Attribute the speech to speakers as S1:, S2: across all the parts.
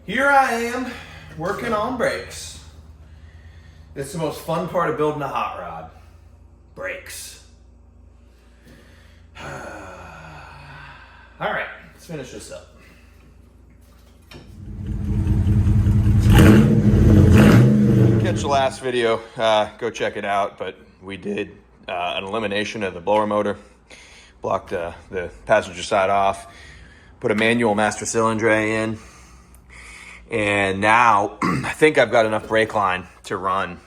S1: Here I am working on brakes. It's the most fun part of building a hot rod. Brakes. All right, let's finish this up. Catch the last video, go check it out, but we did an elimination of the blower motor, blocked the passenger side off, put a manual master cylinder in, and now I think I've got enough brake line to run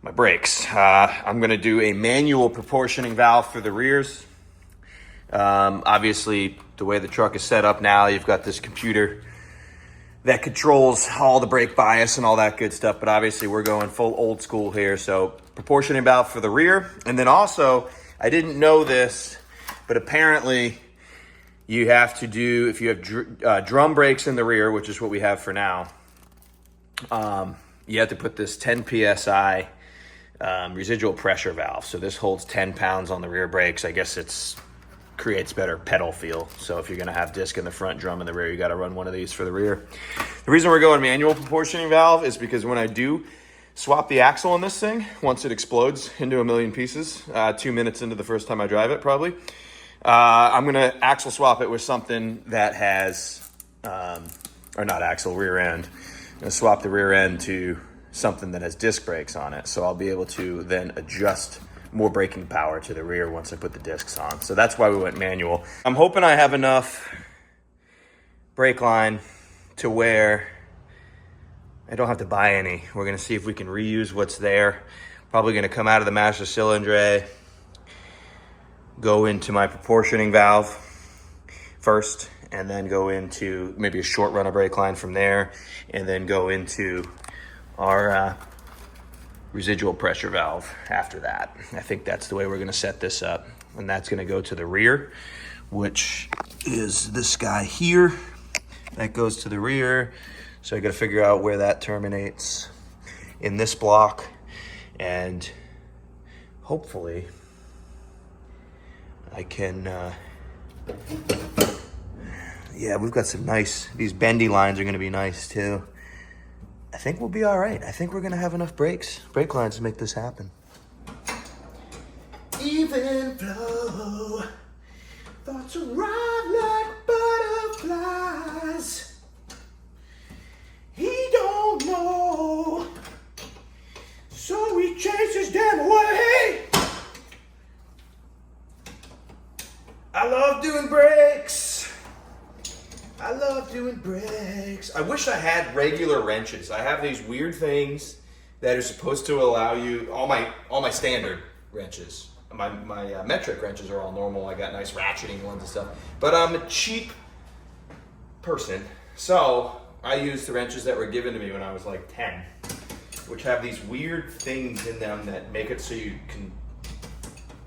S1: my brakes. I'm gonna do a manual proportioning valve for the rears. Obviously, the way the truck is set up now, you've got this computer that controls all the brake bias and all that good stuff, but obviously we're going full old school here. So proportioning valve for the rear. And then also, I didn't know this, but apparently you have to do, if you have drum brakes in the rear, which is what we have for now, you have to put this 10 PSI residual pressure valve. So this holds 10 pounds on the rear brakes. I guess it's creates better pedal feel. So if you're gonna have disc in the front, drum in the rear, you gotta run one of these for the rear. The reason we're going manual proportioning valve is because when I do swap the axle on this thing, once it explodes into a million pieces, 2 minutes into the first time I drive it probably, I'm gonna axle swap it with something that has, or not axle, rear end. I'm gonna swap the rear end to something that has disc brakes on it. So I'll be able to then adjust more braking power to the rear once I put the discs on. So that's why we went manual. I'm hoping I have enough brake line to where I don't have to buy any. We're gonna see if we can reuse what's there. Probably gonna come out of the master cylinder, go into my proportioning valve first, and then go into maybe a short run of brake line from there, and then go into our residual pressure valve after that. I think that's the way we're gonna set this up. And that's gonna go to the rear, which is this guy here. That goes to the rear. So I gotta figure out where that terminates in this block. And hopefully I can, yeah, we've got some nice, these bendy lines are gonna be nice too. I think we'll be all right. I think we're gonna have enough brake lines to make this happen. Even flow, thoughts arrive like butterflies. He don't know, so he chases them away. I love doing brakes. I love doing brakes. I wish I had regular wrenches. I have these weird things that are supposed to allow you, all my standard wrenches. My metric wrenches are all normal. I got nice ratcheting ones and stuff. But I'm a cheap person, so I use the wrenches that were given to me when I was like 10, which have these weird things in them that make it so you can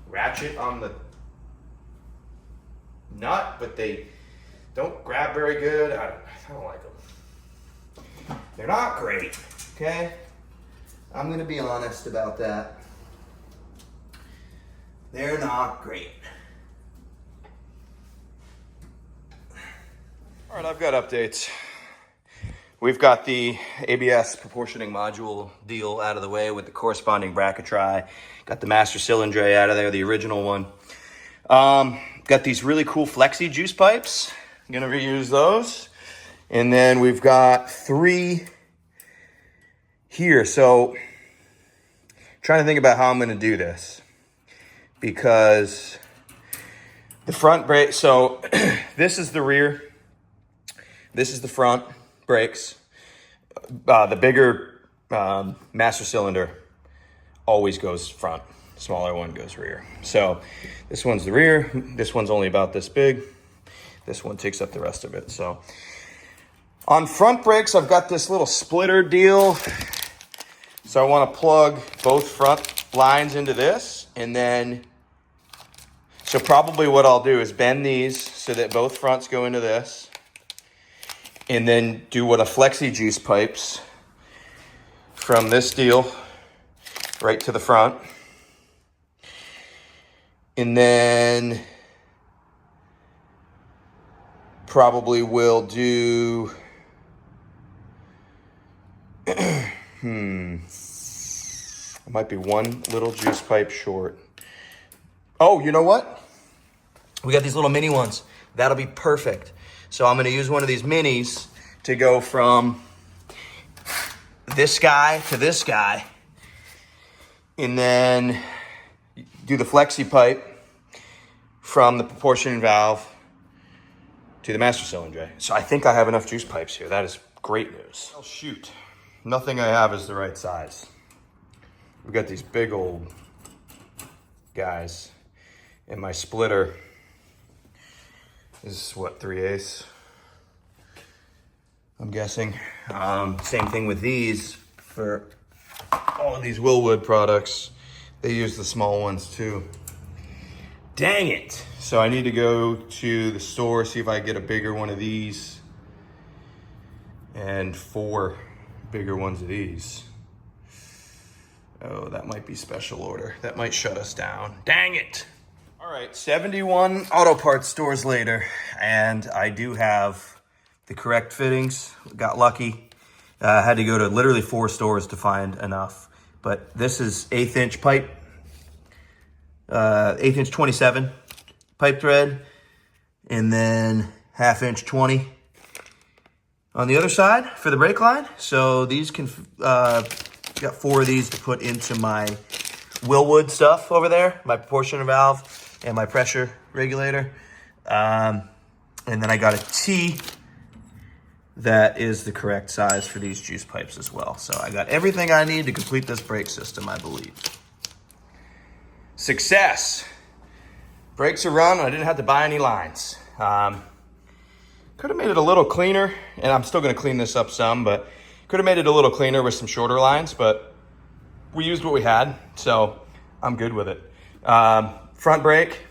S1: ratchet on the nut, but they don't grab very good. I don't like them. They're not great, okay? I'm gonna be honest about that. They're not great. All right, I've got updates. We've got the ABS proportioning module deal out of the way with the corresponding bracket try. Got the master cylinder out of there, the original one. Got these really cool flexi juice pipes. I'm gonna reuse those. And then we've got 3 here. So trying to think about how I'm gonna do this, because the front brake, so this is the rear, this is the front brakes. The bigger master cylinder always goes front, smaller one goes rear. So this one's the rear, this one's only about this big. This one takes up the rest of it. So on front brakes, I've got this little splitter deal. So I want to plug both front lines into this, and then, so probably what I'll do is bend these so that both fronts go into this, and then do what a flexi juice pipes from this deal right to the front. And then probably will do I might be one little juice pipe short. Oh, you know what? We got these little mini ones. That'll be perfect. So I'm gonna use one of these minis to go from this guy to this guy, and then do the flexi pipe from the proportioning valve to the master cylinder. So I think I have enough juice pipes here. That is great news. Oh shoot, nothing I have is the right size. We got these big old guys, and my splitter is what, 3/8? I'm guessing. Same thing with these. For all of these Willwood products, they use the small ones too. Dang it. So I need to go to the store, see if I can get a bigger one of these and 4 bigger ones of these. Oh, that might be special order. That might shut us down. Dang it. All right, 71 auto parts stores later, and I do have the correct fittings. Got lucky. Had to go to literally 4 stores to find enough. But this is 1/8 inch pipe, 1/8 inch 27 pipe thread, and then 1/2 inch 20 on the other side for the brake line. So these can, got 4 of these to put into my Willwood stuff over there, my proportioner valve and my pressure regulator. And then I got a T that is the correct size for these juice pipes as well. So I got everything I need to complete this brake system, I believe. Success. Brakes are run, I didn't have to buy any lines. Could have made it a little cleaner, and I'm still gonna clean this up some, but could have made it a little cleaner with some shorter lines, but we used what we had, so I'm good with it. Front brake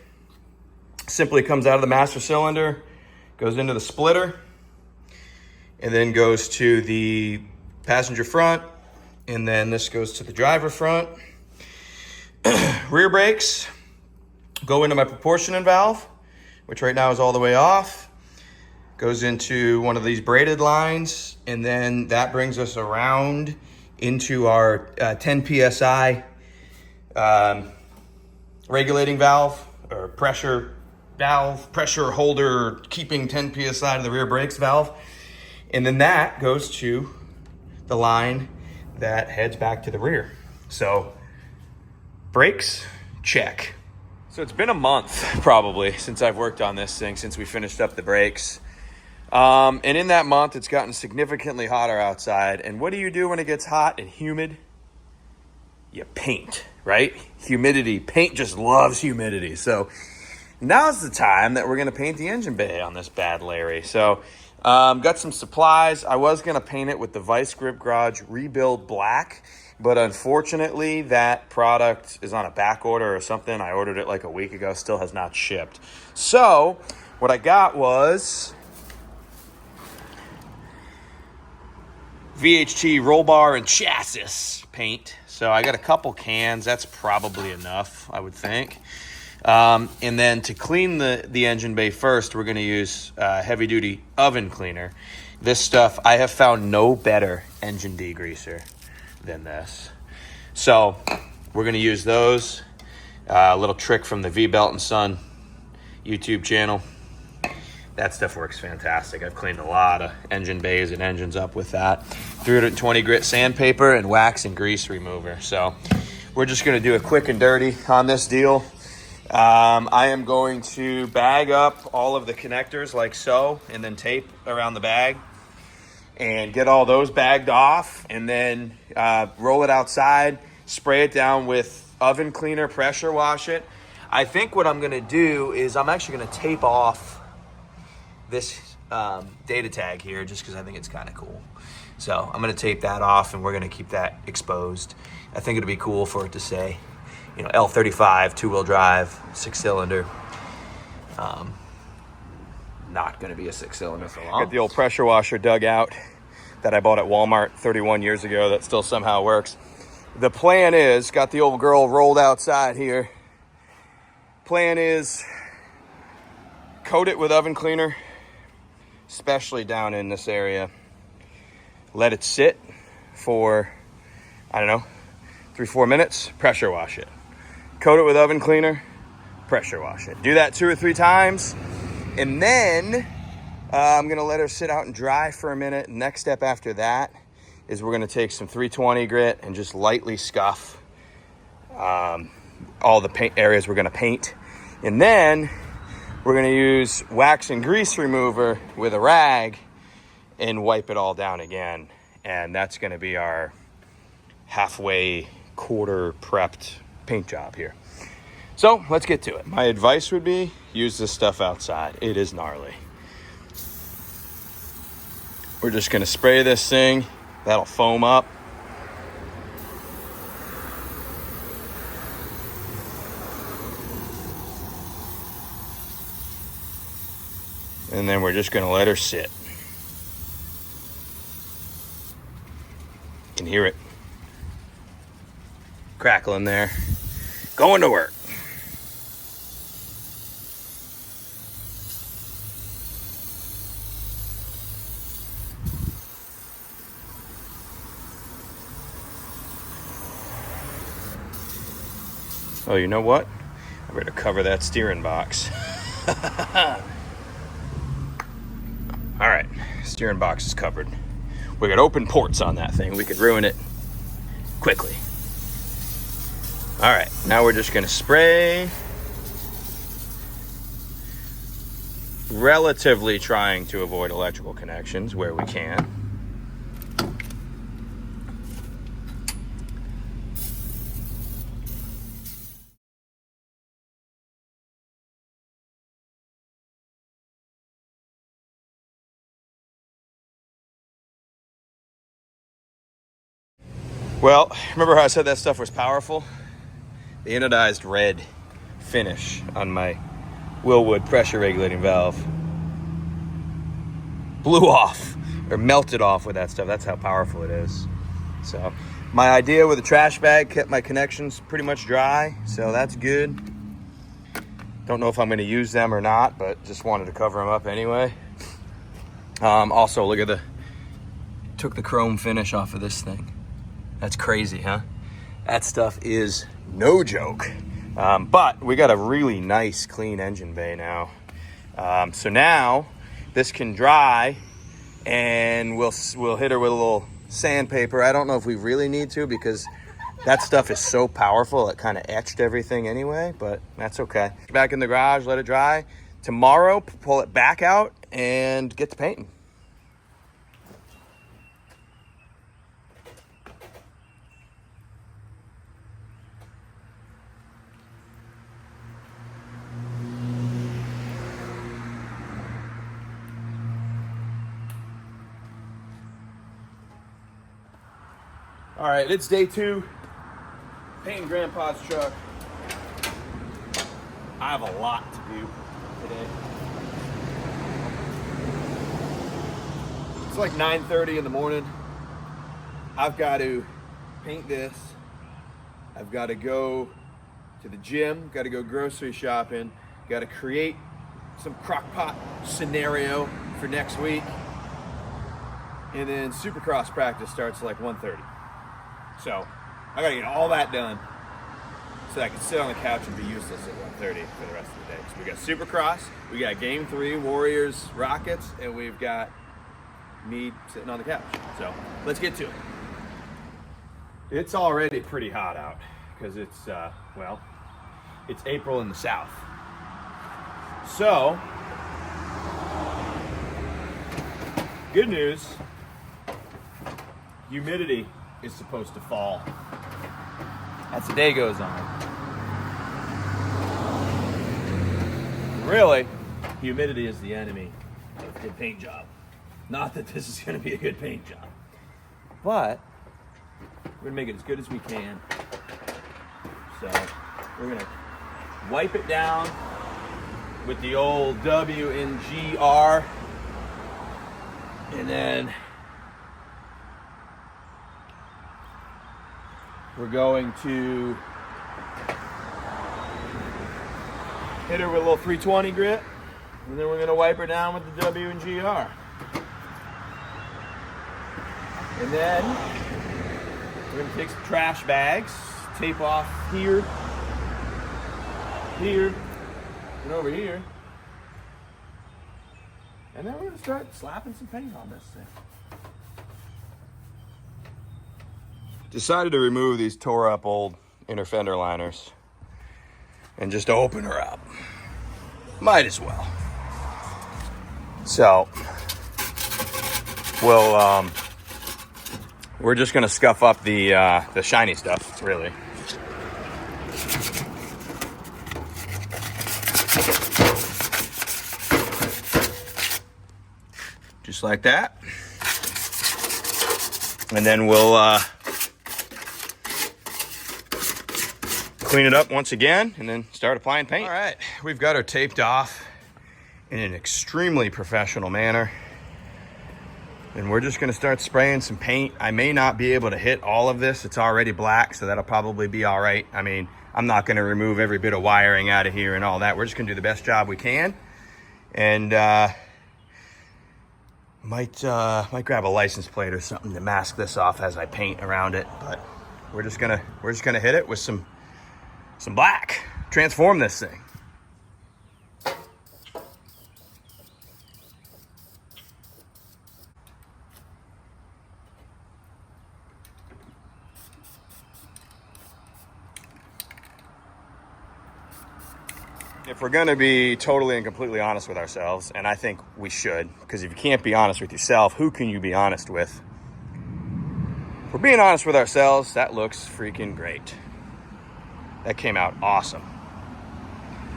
S1: simply comes out of the master cylinder, goes into the splitter, and then goes to the passenger front, and then this goes to the driver front. Rear brakes go into my proportioning valve, which right now is all the way off. Goes into one of these braided lines, and then that brings us around into our 10 PSI regulating valve, or pressure valve, pressure holder, keeping 10 PSI to the rear brakes valve. And then that goes to the line that heads back to the rear. So brakes, check. So it's been a month probably since I've worked on this thing, since we finished up the brakes. And in that month, it's gotten significantly hotter outside. And what do you do when it gets hot and humid? You paint, right? Humidity. Paint just loves humidity. So now's the time that we're going to paint the engine bay on this bad Larry. So got some supplies. I was going to paint it with the Vice Grip Garage Rebuild Black, but unfortunately that product is on a back order or something. I ordered it like a week ago, still has not shipped. So what I got was VHT roll bar and chassis paint. So I got a couple cans. That's probably enough, I would think. And then to clean the engine bay first, we're going to use heavy duty oven cleaner. This stuff, I have found no better engine degreaser than this. So we're going to use those. A little trick from the V-Belt and Son YouTube channel. That stuff works fantastic. I've cleaned a lot of engine bays and engines up with that. 320 grit sandpaper and wax and grease remover. So we're just going to do a quick and dirty on this deal. I am going to bag up all of the connectors like so, and then tape around the bag and get all those bagged off, and then roll it outside, spray it down with oven cleaner, pressure wash it. I think what I'm going to do is I'm actually going to tape off this data tag here just because I think it's kind of cool. So I'm going to tape that off, and we're going to keep that exposed. I think it'll be cool for it to say, you know, L35, 2-wheel drive, 6-cylinder. Not going to be a 6-cylinder for long. Got the old pressure washer dug out that I bought at Walmart 31 years ago that still somehow works. The plan is, got the old girl rolled outside here. Plan is coat it with oven cleaner, especially down in this area. Let it sit for I don't know, 3-4 minutes, pressure wash it. Coat it with oven cleaner, pressure wash it. Do that 2 or 3 times, and then I'm gonna let her sit out and dry for a minute. Next step after that is we're gonna take some 320 grit and just lightly scuff all the paint areas we're gonna paint. And then we're gonna use wax and grease remover with a rag and wipe it all down again. And that's gonna be our halfway, quarter prepped paint job here. So let's get to it. My advice would be use this stuff outside. It is gnarly. We're just gonna spray this thing. That'll foam up. And then we're just gonna let her sit. You can hear it crackling there. Going to work. Oh, you know what? I better cover that steering box. All right, steering box is covered. We got open ports on that thing. We could ruin it quickly. All right, now we're just gonna spray. Relatively trying to avoid electrical connections where we can. Well, remember how I said that stuff was powerful? The anodized red finish on my Willwood pressure regulating valve blew off or melted off with that stuff. That's how powerful it is. So my idea with a trash bag kept my connections pretty much dry, so that's good. Don't know if I'm going to use them or not, but just wanted to cover them up anyway. Also, look at took the chrome finish off of this thing. That's crazy, huh? That stuff is no joke. But we got a really nice, clean engine bay now. So now this can dry, and we'll hit her with a little sandpaper. I don't know if we really need to, because that stuff is so powerful. It kind of etched everything anyway, but that's okay. Back in the garage, let it dry. Tomorrow, pull it back out and get to painting. All right, it's day 2, painting Grandpa's truck. I have a lot to do today. It's like 9:30 in the morning. I've got to paint this. I've got to go to the gym, got to go grocery shopping, got to create some crock pot scenario for next week. And then Supercross practice starts at like 1:30. So I gotta get all that done so that I can sit on the couch and be useless at 1:30 for the rest of the day. So we got Supercross, we got Game 3, Warriors, Rockets, and we've got me sitting on the couch. So let's get to it. It's already pretty hot out because it's, well, it's April in the South. So, good news, humidity is supposed to fall as the day goes on. Really, humidity is the enemy of a good paint job. Not that this is going to be a good paint job, but we're going to make it as good as we can. So we're going to wipe it down with the old W&GR, and then we're going to hit her with a little 320 grit, and then we're going to wipe her down with the W&GR. And then We're gonna take some trash bags, tape off here, and over here. And then we're gonna start slapping some paint on this thing. Decided to remove these tore up old inner fender liners and just open her up. Might as well. So we're just gonna scuff up the shiny stuff, really. Just like that. And then we'll clean it up once again and then start applying paint. All right, we've got her taped off in an extremely professional manner. And we're just gonna start spraying some paint. I may not be able to hit all of this. It's already black, so that'll probably be all right. I mean, I'm not gonna remove every bit of wiring out of here and all that. We're just gonna do the best job we can. And might grab a license plate or something to mask this off as I paint around it. But we're just gonna hit it with some black. Transform this thing. If we're gonna be totally and completely honest with ourselves, and I think we should, because if you can't be honest with yourself, who can you be honest with? If we're being honest with ourselves, that looks freaking great. That came out awesome.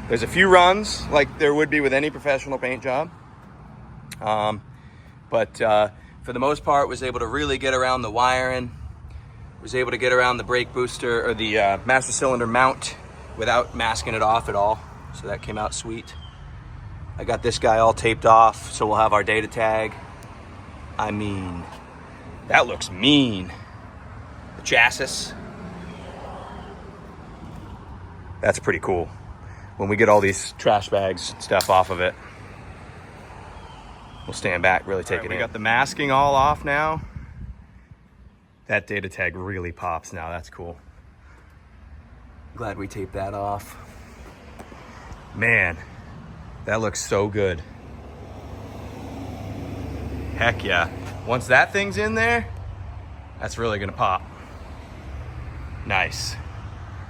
S1: There's a few runs, like there would be with any professional paint job. But for the most part, was able to really get around the wiring, was able to get around the brake booster or the master cylinder mount without masking it off at all. So that came out sweet. I got this guy all taped off, so we'll have our data tag. I mean, that looks mean. The chassis. That's pretty cool. When we get all these trash bags and stuff off of it, we'll stand back, really take it in. We got the masking all off now. That data tag really pops now, that's cool. Glad we taped that off. Man, that looks so good. Heck yeah. Once that thing's in there, that's really gonna pop. Nice.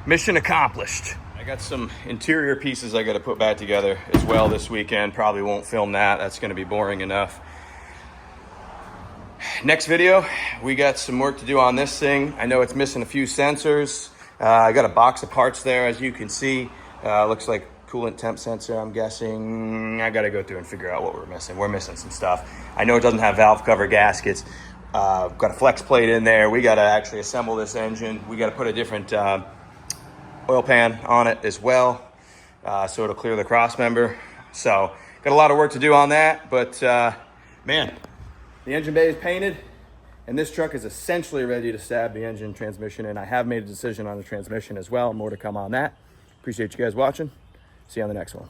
S1: Mission accomplished. I got some interior pieces I gotta put back together as well this weekend. Probably won't film that, that's gonna be boring enough. Next video, we got some work to do on this thing. I know it's missing a few sensors. I got a box of parts there, as you can see. Looks like coolant temp sensor, I'm guessing. I gotta go through and figure out what we're missing. We're missing some stuff. I know it doesn't have valve cover gaskets. Got a flex plate in there. We gotta actually assemble this engine. We gotta put a different oil pan on it as well, so it'll clear the cross member. So got a lot of work to do on that, but man, the engine bay is painted and this truck is essentially ready to stab the engine transmission, and I have made a decision on the transmission as well. More to come on that. Appreciate you guys watching. See you on the next one.